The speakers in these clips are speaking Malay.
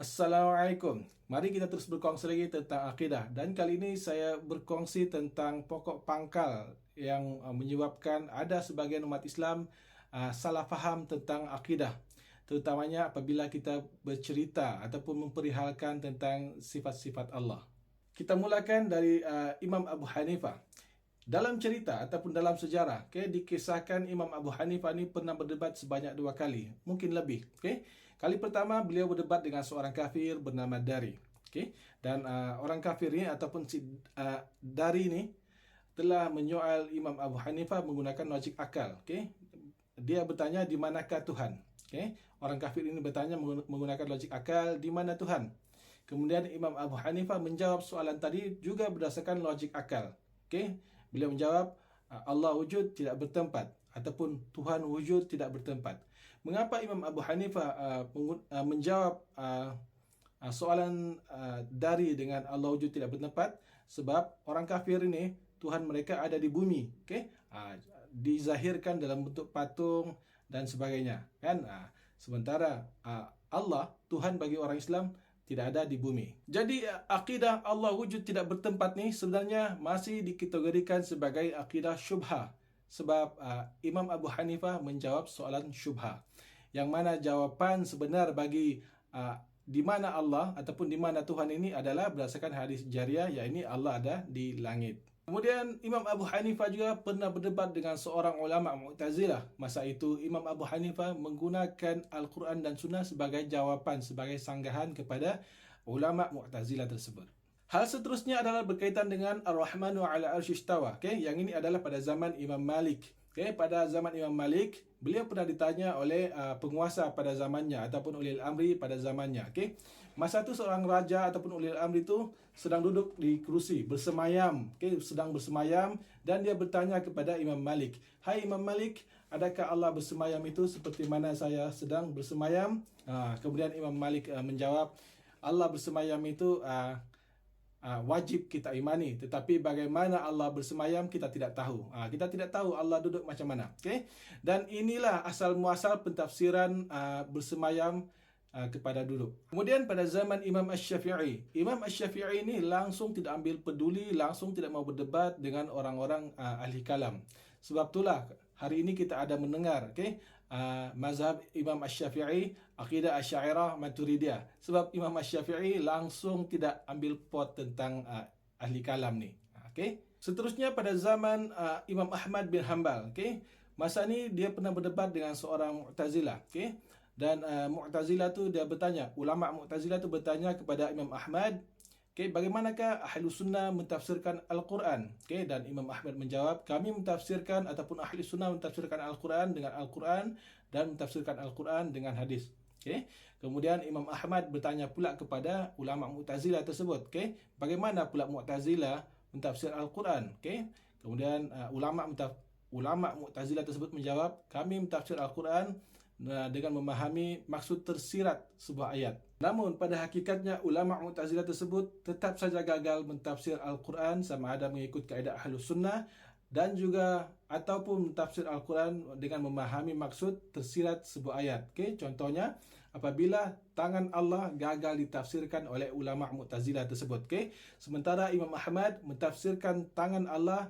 Assalamualaikum. Mari kita terus berkongsi lagi tentang akidah. Dan kali ini saya berkongsi tentang pokok pangkal yang menyebabkan ada sebagian umat Islam salah faham tentang akidah. Terutamanya apabila kita bercerita ataupun memperihalkan tentang sifat-sifat Allah. Kita mulakan dari Imam Abu Hanifah. Dalam cerita ataupun dalam sejarah, dikisahkan Imam Abu Hanifah ni pernah berdebat sebanyak 2 kali, mungkin lebih. Kali pertama beliau berdebat dengan seorang kafir bernama Dari. Dan orang kafir ni ataupun si Dari ni telah menyoal Imam Abu Hanifah menggunakan logik akal. Dia bertanya di manakah Tuhan. Orang kafir ini bertanya menggunakan logik akal, di mana Tuhan. Kemudian Imam Abu Hanifah menjawab soalan tadi juga berdasarkan logik akal. Beliau menjawab, Allah wujud tidak bertempat ataupun Tuhan wujud tidak bertempat. Mengapa Imam Abu Hanifah menjawab soalan Dari dengan Allah wujud tidak bertempat? Sebab orang kafir ini Tuhan mereka ada di bumi, dizahirkan dalam bentuk patung dan sebagainya, kan? Sementara Allah, Tuhan bagi orang Islam, tidak ada di bumi. Jadi akidah Allah wujud tidak bertempat ni sebenarnya masih dikategorikan sebagai akidah syubhah. Sebab Imam Abu Hanifah menjawab soalan syubhah. Yang mana jawapan sebenar bagi di mana Allah ataupun di mana Tuhan ini adalah berdasarkan hadis jariah, iaitu Allah ada di langit. Kemudian Imam Abu Hanifah juga pernah berdebat dengan seorang ulama Mu'tazilah. Masa itu Imam Abu Hanifah menggunakan Al-Quran dan Sunnah sebagai jawapan, sebagai sanggahan kepada ulama Mu'tazilah tersebut. Hal seterusnya adalah berkaitan dengan Ar-Rahmanu ala Arsyistawa. Yang ini adalah pada zaman Imam Malik. Pada zaman Imam Malik, beliau pernah ditanya oleh penguasa pada zamannya ataupun ulil amri pada zamannya. Masa itu seorang raja ataupun ulil amri itu sedang duduk di kerusi bersemayam, sedang bersemayam, dan dia bertanya kepada Imam Malik, "Hai Imam Malik, adakah Allah bersemayam itu seperti mana saya sedang bersemayam?" Kemudian Imam Malik menjawab, "Allah bersemayam itu wajib kita imani, tetapi bagaimana Allah bersemayam kita tidak tahu. Kita tidak tahu Allah duduk macam mana." Dan inilah asal muasal pentafsiran bersemayam kepada duduk. Kemudian pada zaman Imam Asy-Syafi'i, Imam Asy-Syafi'i ini langsung tidak ambil peduli, langsung tidak mau berdebat dengan orang-orang ahli kalam. Sebab itulah hari ini kita ada mendengar mazhab Imam Asy-Syafi'i, akidah Asy'ariyah Maturidiyah. Sebab Imam Asy-Syafi'i langsung tidak ambil pot tentang ahli kalam ni. Seterusnya pada zaman Imam Ahmad bin Hanbal. Masa ni dia pernah berdebat dengan seorang Mu'tazilah. Dan Mu'tazilah tu dia bertanya, ulama Mu'tazilah tu bertanya kepada Imam Ahmad, bagaimanakah Ahli Sunnah mentafsirkan Al-Quran? Dan Imam Ahmad menjawab, kami mentafsirkan ataupun Ahli Sunnah mentafsirkan Al-Quran dengan Al-Quran dan mentafsirkan Al-Quran dengan hadis. Kemudian Imam Ahmad bertanya pula kepada ulama Mu'tazilah tersebut, bagaimana pula Mu'tazilah mentafsir Al-Quran? Kemudian ulama Mu'tazilah tersebut menjawab, kami mentafsir Al-Quran dengan memahami maksud tersirat sebuah ayat. Namun pada hakikatnya ulama Mu'tazilah tersebut tetap saja gagal mentafsir Al-Quran sama ada mengikut kaedah Ahlus Sunnah dan juga ataupun mentafsir Al-Quran dengan memahami maksud tersirat sebuah ayat. Contohnya apabila tangan Allah gagal ditafsirkan oleh ulama Mu'tazilah tersebut. Sementara Imam Ahmad mentafsirkan tangan Allah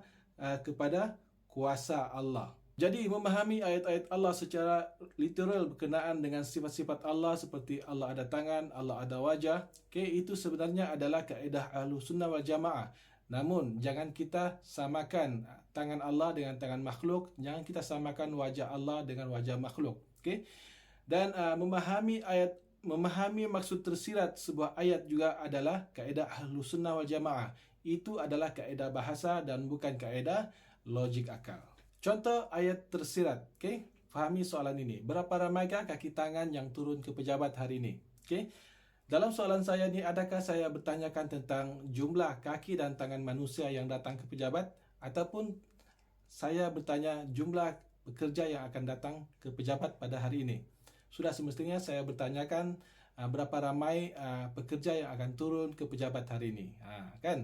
kepada kuasa Allah. Jadi memahami ayat-ayat Allah secara literal berkenaan dengan sifat-sifat Allah seperti Allah ada tangan, Allah ada wajah, itu sebenarnya adalah kaedah Ahlus Sunnah wal Jamaah. Namun jangan kita samakan tangan Allah dengan tangan makhluk, jangan kita samakan wajah Allah dengan wajah makhluk. Dan memahami maksud tersirat sebuah ayat juga adalah kaedah Ahlus Sunnah wal Jamaah. Itu adalah kaedah bahasa dan bukan kaedah logik akal. Contoh ayat tersirat. Fahami soalan ini. Berapa ramaikah kaki tangan yang turun ke pejabat hari ini? Dalam soalan saya ni, adakah saya bertanyakan tentang jumlah kaki dan tangan manusia yang datang ke pejabat, ataupun saya bertanya jumlah pekerja yang akan datang ke pejabat pada hari ini? Sudah semestinya saya bertanyakan berapa ramai pekerja yang akan turun ke pejabat hari ini.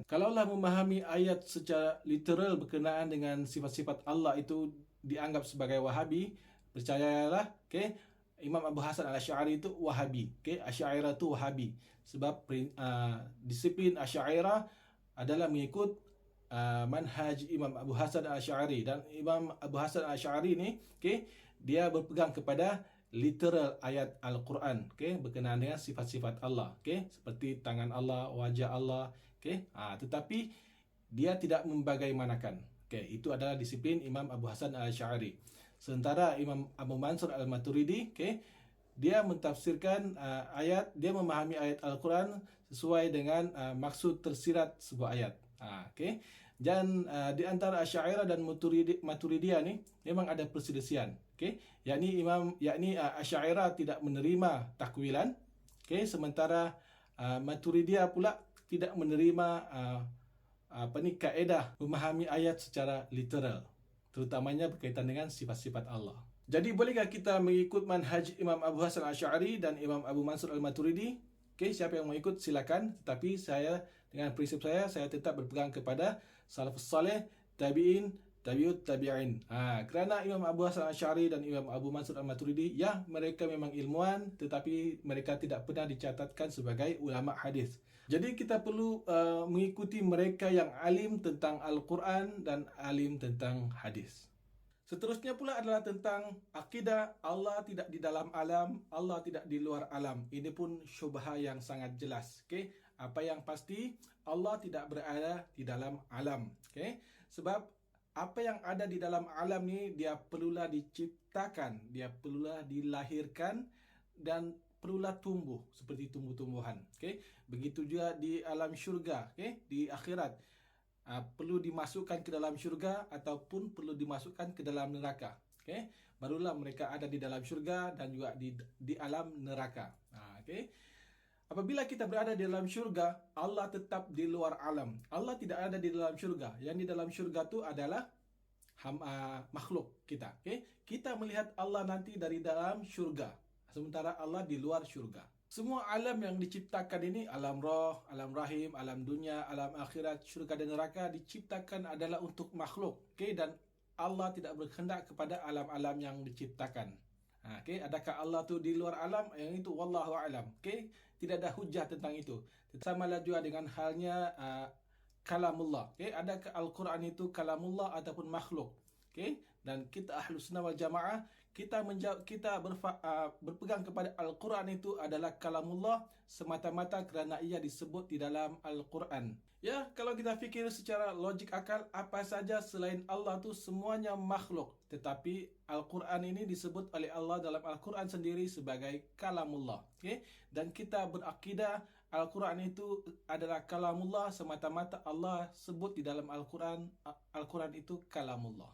Kalaulah memahami ayat secara literal berkenaan dengan sifat-sifat Allah itu dianggap sebagai Wahabi, percayalah, Imam Abu Hasan Al-Asy'ari itu Wahabi. Okey, Asy'ariyah itu Wahabi. Sebab disiplin Asy'ariyah adalah mengikut manhaj Imam Abu Hasan Al-Asy'ari, dan Imam Abu Hasan Al-Asy'ari ni dia berpegang kepada literal ayat Al-Quran, berkenaan dengan sifat-sifat Allah, seperti tangan Allah, wajah Allah, tetapi dia tidak membagaimanakan. Itu adalah disiplin Imam Abu Hasan Al-Asy'ari. Sementara Imam Abu Mansur Al-Maturidi, dia mentafsirkan ayat, dia memahami ayat Al-Quran sesuai dengan maksud tersirat sebuah ayat. Dan di antara Asy'ariyah dan Maturidiyah ni memang ada perselisihan. Yakni Asy'ariyah tidak menerima takwilan, sementara Maturidiyah pula tidak menerima kaedah memahami ayat secara literal, terutamanya berkaitan dengan sifat-sifat Allah. Jadi bolehkah kita mengikut manhaj Imam Abu Hasan Al-Asy'ari dan Imam Abu Mansur Al-Maturidi? Siapa yang mau ikut silakan, tetapi saya dengan prinsip saya tetap berpegang kepada salafus salih, tabi'in, tabi'ut tabi'in. Kerana Imam Abu Hasan Al-Asy'ari dan Imam Abu Mansur Al-Maturidi, ya, mereka memang ilmuwan, tetapi mereka tidak pernah dicatatkan sebagai ulama hadis. Jadi kita perlu mengikuti mereka yang alim tentang Al-Quran dan alim tentang hadis. Seterusnya pula adalah tentang akidah Allah tidak di dalam alam, Allah tidak di luar alam. Ini pun syubhah yang sangat jelas. Apa yang pasti, Allah tidak berada di dalam alam. Sebab apa yang ada di dalam alam ni, dia perlulah diciptakan, dia perlulah dilahirkan, dan perlulah tumbuh seperti tumbuh-tumbuhan. Begitu juga di alam syurga, di akhirat. Perlu dimasukkan ke dalam syurga ataupun perlu dimasukkan ke dalam neraka. Barulah mereka ada di dalam syurga dan juga di alam neraka. Apabila kita berada di dalam syurga, Allah tetap di luar alam. Allah tidak ada di dalam syurga. Yang di dalam syurga itu adalah makhluk kita. Kita melihat Allah nanti dari dalam syurga, sementara Allah di luar syurga. Semua alam yang diciptakan ini, alam roh, alam rahim, alam dunia, alam akhirat, syurga dan neraka, diciptakan adalah untuk makhluk. Dan Allah tidak berkehendak kepada alam-alam yang diciptakan. Adakah Allah tu di luar alam? Yang itu wallahu a'lam. Tidak ada hujah tentang itu. Samalah juga dengan halnya kalamullah. Adakah Al-Quran itu kalamullah ataupun makhluk? Dan kita Ahlus Sunnah wal Jamaah, kita berpegang kepada Al-Quran itu adalah kalamullah semata-mata kerana ia disebut di dalam Al-Quran. Ya, kalau kita fikir secara logik akal, apa saja selain Allah tu semuanya makhluk. Tetapi Al-Quran ini disebut oleh Allah dalam Al-Quran sendiri sebagai kalamullah. Dan kita berakidah Al-Quran itu adalah kalamullah semata-mata Allah sebut di dalam Al-Quran itu kalamullah.